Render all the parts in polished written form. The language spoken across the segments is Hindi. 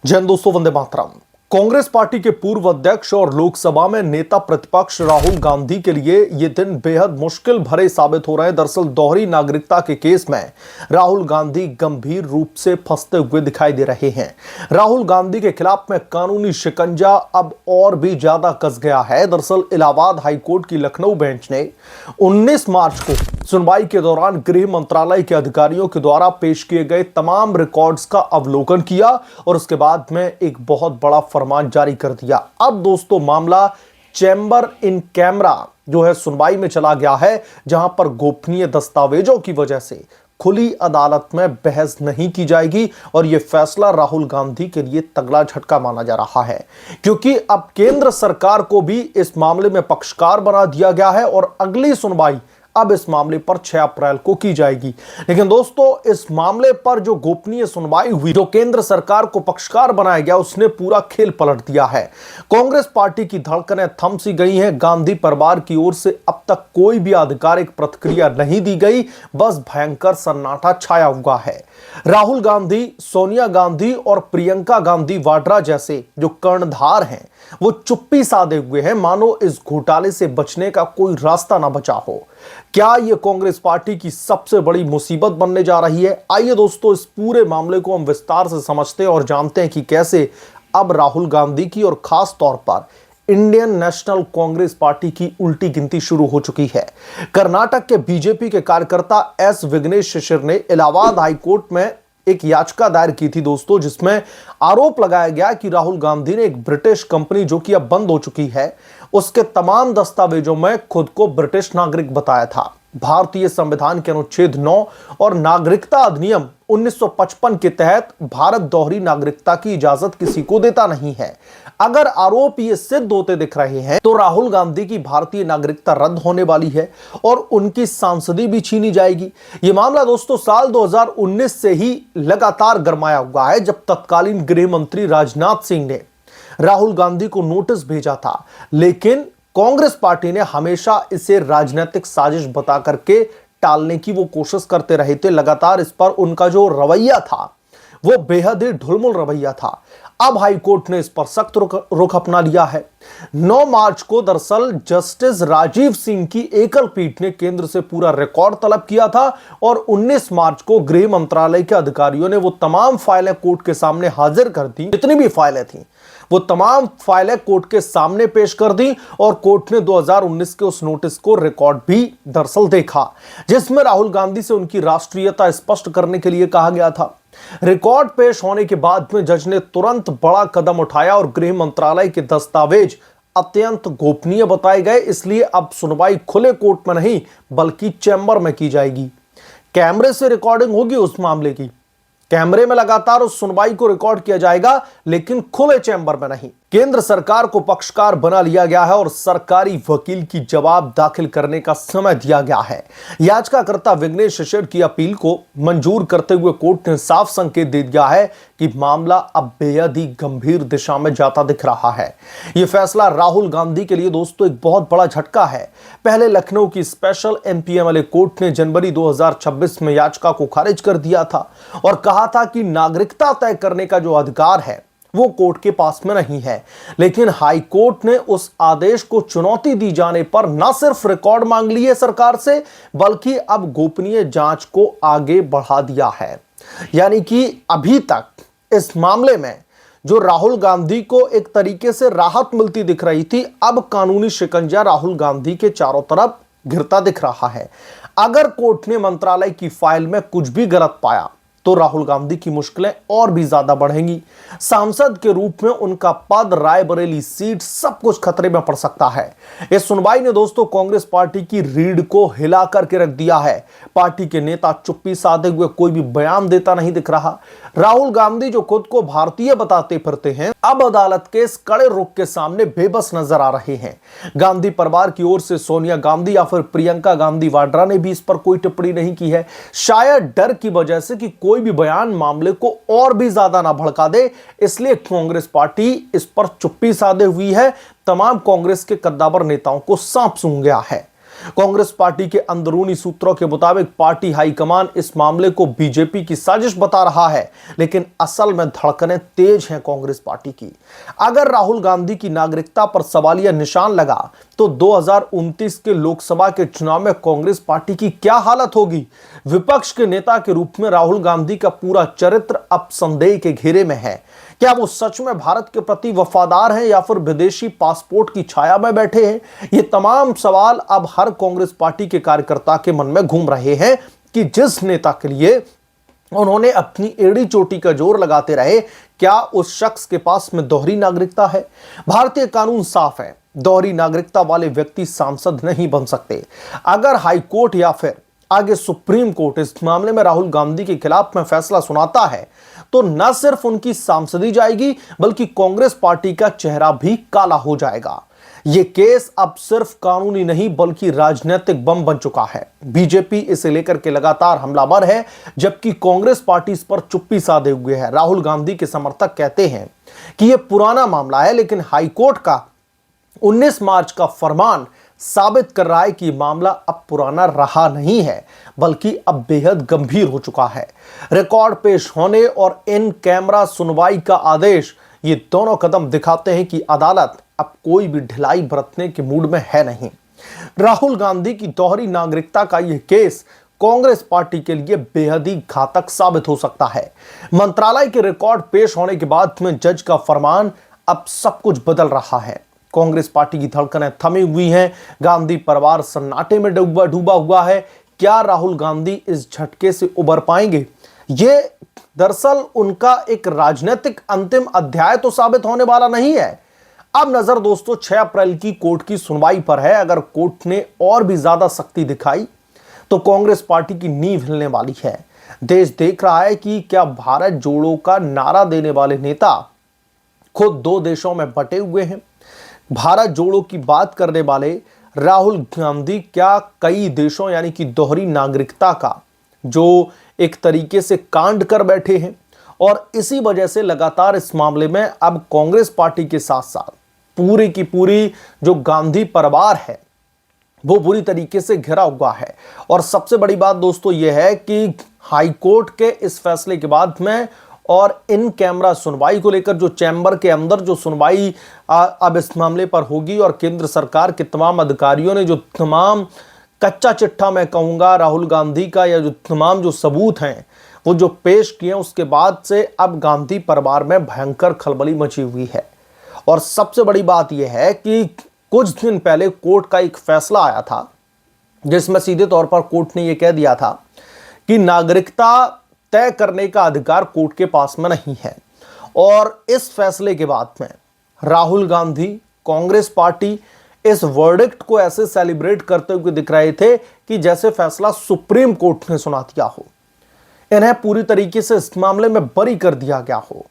जय हिंद दोस्तों, वंदे मातरम। कांग्रेस पार्टी के पूर्व अध्यक्ष और लोकसभा में नेता प्रतिपक्ष राहुल गांधी के लिए ये दिन बेहद मुश्किल भरे साबित हो रहे हैं। दरअसल दोहरी नागरिकता के केस में राहुल गांधी गंभीर रूप से फंसते हुए दिखाई दे रहे हैं। राहुल गांधी के खिलाफ में कानूनी शिकंजा अब और भी ज्यादा कस गया है। दरअसल इलाहाबाद हाईकोर्ट की लखनऊ बेंच ने 19 मार्च को सुनवाई के दौरान गृह मंत्रालय के अधिकारियों के द्वारा पेश किए गए तमाम रिकॉर्ड्स का अवलोकन किया और उसके बाद में एक बहुत बड़ा फरमान जारी कर दिया। अब दोस्तों मामला चैम्बर इन कैमरा जो है सुनवाई में चला गया है, जहां पर गोपनीय दस्तावेजों की वजह से खुली अदालत में बहस नहीं की जाएगी और यह फैसला राहुल गांधी के लिए तगड़ा झटका माना जा रहा है, क्योंकि अब केंद्र सरकार को भी इस मामले में पक्षकार बना दिया गया है और अगली सुनवाई अब इस मामले पर 6 अप्रैल को की जाएगी। लेकिन दोस्तों इस मामले पर जो गोपनीय सुनवाई हुई, जो केंद्र सरकार को पक्षकार बनाया गया, उसने पूरा खेल पलट दिया है। कांग्रेस पार्टी की धड़कनें थम सी गई हैं। गांधी परिवार की ओर से अब तक कोई भी आधिकारिक प्रतिक्रिया नहीं दी गई, बस भयंकर सन्नाटा छाया हुआ है। राहुल गांधी, सोनिया गांधी और प्रियंका गांधी वाड्रा जैसे जो कर्णधार हैं वो चुप्पी साधे हुए हैं, मानो इस घोटाले से बचने का कोई रास्ता ना बचा हो। क्या यह कांग्रेस पार्टी की सबसे बड़ी मुसीबत बनने जा रही है? आइए दोस्तों इस पूरे मामले को हम विस्तार से समझते हैं और जानते हैं कि कैसे अब राहुल गांधी की और खास तौर पर इंडियन नेशनल कांग्रेस पार्टी की उल्टी गिनती शुरू हो चुकी है। कर्नाटक के बीजेपी के कार्यकर्ता एस विघ्नेश शिशिर ने इलाहाबाद हाईकोर्ट में एक याचिका दायर की थी दोस्तों, जिसमें आरोप लगाया गया कि राहुल गांधी ने एक ब्रिटिश कंपनी जो कि अब बंद हो चुकी है, उसके तमाम दस्तावेजों में खुद को ब्रिटिश नागरिक बताया था। भारतीय संविधान के अनुच्छेद 9 और नागरिकता अधिनियम 1955 के तहत भारत दोहरी नागरिकता की इजाजत किसी को देता नहीं है। अगर आरोप ये सिद्ध होते दिख रहे हैं तो राहुल गांधी की भारतीय नागरिकता रद्द होने वाली है और उनकी सांसदी भी छीनी जाएगी। यह मामला दोस्तों साल 2019 से ही लगातार गरमाया हुआ है, जब तत्कालीन गृह मंत्री राजनाथ सिंह ने राहुल गांधी को नोटिस भेजा था, लेकिन कांग्रेस पार्टी ने हमेशा इसे राजनीतिक साजिश बता करके टालने की वो कोशिश करते रहे थे। लगातार इस पर उनका जो रवैया था वो बेहद ही ढुलमुल रवैया था। अब हाईकोर्ट ने इस पर सख्त रुख अपना लिया है। 9 मार्च को दरअसल जस्टिस राजीव सिंह की एकल पीठ ने केंद्र से पूरा रिकॉर्ड तलब किया था और 19 मार्च को गृह मंत्रालय के अधिकारियों ने वो तमाम फाइलें कोर्ट के सामने हाजिर कर दी। जितनी भी फाइलें थी वो तमाम फाइलें कोर्ट के सामने पेश कर दी और कोर्ट ने 2019 के उस नोटिस को रिकॉर्ड भी दरअसल देखा, जिसमें राहुल गांधी से उनकी राष्ट्रीयता स्पष्ट करने के लिए कहा गया था। रिकॉर्ड पेश होने के बाद में जज ने तुरंत बड़ा कदम उठाया और गृह मंत्रालय के दस्तावेज अत्यंत गोपनीय बताए गए, इसलिए अब सुनवाई खुले कोर्ट में नहीं बल्कि चैम्बर में की जाएगी। कैमरे से रिकॉर्डिंग होगी उस मामले की, कैमरे में लगातार उस सुनवाई को रिकॉर्ड किया जाएगा, लेकिन खुले चैम्बर में नहीं। केंद्र सरकार को पक्षकार बना लिया गया है और सरकारी वकील की जवाब दाखिल करने का समय दिया गया है। याचिकाकर्ता विघ्नेश शिशिर की अपील को मंजूर करते हुए कोर्ट ने साफ संकेत दे दिया है कि मामला अब बेहद ही गंभीर दिशा में जाता दिख रहा है। यह फैसला राहुल गांधी के लिए दोस्तों एक बहुत बड़ा झटका है। पहले लखनऊ की स्पेशल एमपीएमएलए कोर्ट ने जनवरी 2026 में याचिका को खारिज कर दिया था और कहा था कि नागरिकता तय करने का जो अधिकार है वो कोर्ट के पास में नहीं है। लेकिन हाई कोर्ट ने उस आदेश को चुनौती दी जाने पर न सिर्फ रिकॉर्ड मांग ली है सरकार से, बल्कि अब गोपनीय जांच को आगे बढ़ा दिया है। यानी कि अभी तक इस मामले में जो राहुल गांधी को एक तरीके से राहत मिलती दिख रही थी, अब कानूनी शिकंजा राहुल गांधी के चारों तरफ घिरता दिख रहा है। अगर कोर्ट ने मंत्रालय की फाइल में कुछ भी गलत पाया तो राहुल गांधी की मुश्किलें और भी ज्यादा बढ़ेंगी। सांसद के रूप में उनका पद, रायबरेली सीट, सब कुछ खतरे में पड़ सकता है। इस सुनवाई ने दोस्तों कांग्रेस पार्टी की रीढ़ को हिला करके रख दिया है। पार्टी के नेता चुप्पी साधे हुए कोई भी बयान देता नहीं दिख रहा। राहुल गांधी जो खुद को भारतीय बताते फिरते हैं, अब अदालत के इस कड़े रुख के सामने बेबस नजर आ रहे हैं। गांधी परिवार की ओर से सोनिया गांधी या फिर प्रियंका गांधी वाड्रा ने भी इस पर कोई टिप्पणी नहीं की है, शायद डर की वजह से कि कोई भी बयान मामले को और भी ज्यादा ना भड़का दे, इसलिए कांग्रेस पार्टी इस पर चुप्पी साधे हुई है। तमाम कांग्रेस के कद्दावर नेताओं को सांप सूंघ गया है। कांग्रेस पार्टी के अंदरूनी सूत्रों के मुताबिक पार्टी हाईकमान इस मामले को बीजेपी की साजिश बता रहा है, लेकिन असल में धड़कनें तेज हैं कांग्रेस पार्टी की। अगर राहुल गांधी की नागरिकता पर सवालिया निशान लगा तो 2029 के लोकसभा के चुनाव में कांग्रेस पार्टी की क्या हालत होगी। विपक्ष के नेता के रूप में राहुल गांधी का पूरा चरित्र अब संदेह के घेरे में है। क्या वो सच में भारत के प्रति वफादार हैं या फिर विदेशी पासपोर्ट की छाया में बैठे हैं? ये तमाम सवाल अब हर कांग्रेस पार्टी के कार्यकर्ता के मन में घूम रहे हैं कि जिस नेता के लिए उन्होंने अपनी एड़ी चोटी का जोर लगाते रहे, क्या उस शख्स के पास में दोहरी नागरिकता है? भारतीय कानून साफ है, दोहरी नागरिकता वाले व्यक्ति सांसद नहीं बन सकते। अगर हाई कोर्ट या फिर आगे सुप्रीम कोर्ट इस मामले में राहुल गांधी के खिलाफ में फैसला सुनाता है तो न सिर्फ उनकी सांसदी जाएगी बल्कि कांग्रेस पार्टी का चेहरा भी काला हो जाएगा। यह केस अब सिर्फ कानूनी नहीं बल्कि राजनीतिक बम बन चुका है। बीजेपी इसे लेकर के लगातार हमलावर है, जबकि कांग्रेस पार्टी इस पर चुप्पी साधे हुए है। राहुल गांधी के समर्थक कहते हैं कि यह पुराना मामला है, लेकिन हाईकोर्ट का 19 मार्च का फरमान साबित कर रहा है कि मामला अब पुराना रहा नहीं है बल्कि अब बेहद गंभीर हो चुका है। रिकॉर्ड पेश होने और इन कैमरा सुनवाई का आदेश, ये दोनों कदम दिखाते हैं कि अदालत अब कोई भी ढिलाई बरतने के मूड में है नहीं। राहुल गांधी की दोहरी नागरिकता का यह केस कांग्रेस पार्टी के लिए बेहद ही घातक साबित हो सकता है। मंत्रालय के रिकॉर्ड पेश होने के बाद में जज का फरमान अब सब कुछ बदल रहा है। कांग्रेस पार्टी की धड़कनें थमी हुई हैं, गांधी परिवार सन्नाटे में डूबा हुआ है। क्या राहुल गांधी इस झटके से उबर पाएंगे? ये दरअसल उनका एक राजनीतिक अंतिम अध्याय तो साबित होने वाला नहीं है। अब नजर दोस्तों 6 अप्रैल की कोर्ट की सुनवाई पर है। अगर कोर्ट ने और भी ज्यादा सख्ती दिखाई तो कांग्रेस पार्टी की नींव हिलने वाली है। देश देख रहा है कि क्या भारत जोड़ो का नारा देने वाले नेता खुद 2 देशों में बटे हुए हैं। भारत जोड़ो की बात करने वाले राहुल गांधी क्या कई देशों यानी कि दोहरी नागरिकता का जो एक तरीके से कांड कर बैठे हैं, और इसी वजह से लगातार इस मामले में अब कांग्रेस पार्टी के साथ साथ पूरी की पूरी जो गांधी परिवार है वो बुरी तरीके से घिरा हुआ है। और सबसे बड़ी बात दोस्तों यह है कि हाईकोर्ट के इस फैसले के बाद में और इन कैमरा सुनवाई को लेकर जो चैम्बर के अंदर जो सुनवाई अब इस मामले पर होगी, और केंद्र सरकार के तमाम अधिकारियों ने जो तमाम कच्चा चिट्ठा मैं कहूंगा राहुल गांधी का या जो तमाम जो सबूत हैं वो जो पेश किए, उसके बाद से अब गांधी परिवार में भयंकर खलबली मची हुई है। और सबसे बड़ी बात यह है कि कुछ दिन पहले कोर्ट का एक फैसला आया था जिसमें सीधे तौर पर कोर्ट ने यह कह दिया था कि नागरिकता तय करने का अधिकार कोर्ट के पास में नहीं है। और इस फैसले के बाद में राहुल गांधी, कांग्रेस पार्टी इस वर्डिक्ट को ऐसे सेलिब्रेट करते हुए दिख रहे थे कि जैसे फैसला सुप्रीम कोर्ट ने सुना दिया हो, इन्हें पूरी तरीके से इस मामले में बरी कर दिया गया हो।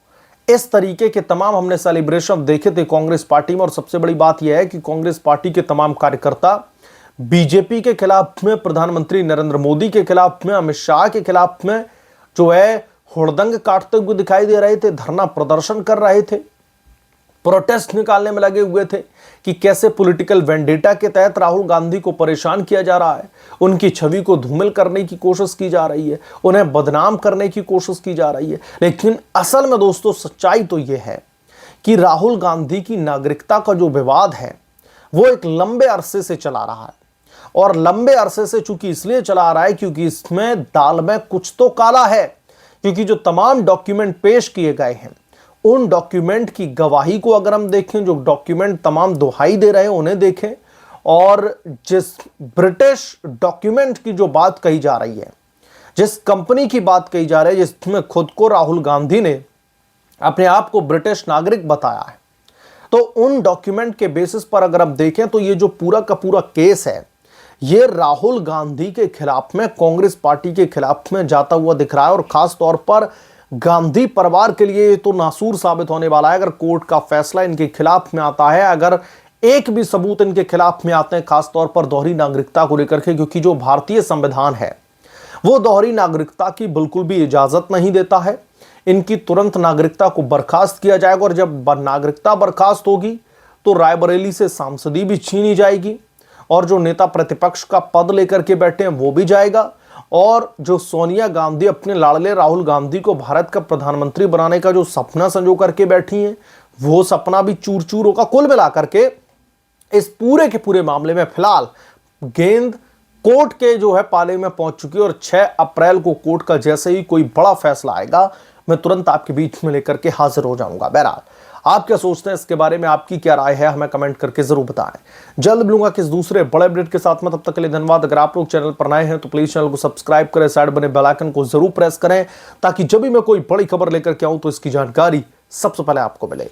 इस तरीके के तमाम हमने सेलिब्रेशन देखे थे कांग्रेस पार्टी में। और सबसे बड़ी बात यह है कि कांग्रेस पार्टी के तमाम कार्यकर्ता बीजेपी के खिलाफ में, प्रधानमंत्री नरेंद्र मोदी के खिलाफ में, अमित शाह के खिलाफ में जो है हुड़दंग काटते हुए दिखाई दे रहे थे, धरना प्रदर्शन कर रहे थे, प्रोटेस्ट निकालने में लगे हुए थे कि कैसे पॉलिटिकल वेंडेटा के तहत राहुल गांधी को परेशान किया जा रहा है, उनकी छवि को धूमिल करने की कोशिश की जा रही है, उन्हें बदनाम करने की कोशिश की जा रही है। लेकिन असल में दोस्तों सच्चाई तो यह है कि राहुल गांधी की नागरिकता का जो विवाद है वो एक लंबे अरसे से चला रहा है। और लंबे अरसे से चूंकि इसलिए चला आ रहा है क्योंकि इसमें दाल में कुछ तो काला है, क्योंकि जो तमाम डॉक्यूमेंट पेश किए गए हैं उन डॉक्यूमेंट की गवाही को अगर हम देखें, जो डॉक्यूमेंट तमाम दुहाई दे रहे हैं उन्हें देखें, और जिस ब्रिटिश डॉक्यूमेंट की जो बात कही जा रही है, जिस कंपनी की बात कही जा रही है जिसमें खुद को राहुल गांधी ने अपने आप को ब्रिटिश नागरिक बताया है, तो उन डॉक्यूमेंट के बेसिस पर अगर हम देखें तो ये जो पूरा का पूरा केस है ये राहुल गांधी के खिलाफ में, कांग्रेस पार्टी के खिलाफ में जाता हुआ दिख रहा है। और खास तौर पर गांधी परिवार के लिए ये तो नासूर साबित होने वाला है अगर कोर्ट का फैसला इनके खिलाफ में आता है, अगर एक भी सबूत इनके खिलाफ में आते हैं, खासतौर पर दोहरी नागरिकता को लेकर के, क्योंकि जो भारतीय संविधान है वो दोहरी नागरिकता की बिल्कुल भी इजाजत नहीं देता है। इनकी तुरंत नागरिकता को बर्खास्त किया जाएगा, और जब नागरिकता बर्खास्त होगी तो रायबरेली से सांसदी भी छीनी जाएगी। और जो नेता प्रतिपक्ष का पद लेकर के बैठे हैं वो भी जाएगा, और जो सोनिया गांधी अपने लाडले राहुल गांधी को भारत का प्रधानमंत्री बनाने का जो सपना संजो करके बैठी हैं वो सपना भी चूर चूर होगा। कुल मिलाकर के इस पूरे के पूरे मामले में फिलहाल गेंद कोर्ट के जो है पाले में पहुंच चुकी है, और 6 अप्रैल को कोर्ट का जैसे ही कोई बड़ा फैसला आएगा मैं तुरंत आपके बीच में लेकर के हाजिर हो जाऊंगा। बहरहाल आप क्या सोचते हैं इसके बारे में, आपकी क्या राय है, हमें कमेंट करके जरूर बताएं। जल्द मिलूंगा किस दूसरे बड़े अपडेट के साथ में, तब तक के लिए धन्यवाद। अगर आप लोग चैनल पर नए हैं तो प्लीज चैनल को सब्सक्राइब करें, साइड बने बेल आइकन को जरूर प्रेस करें ताकि जब भी मैं कोई बड़ी खबर लेकर के आऊं तो इसकी जानकारी सबसे पहले आपको मिले।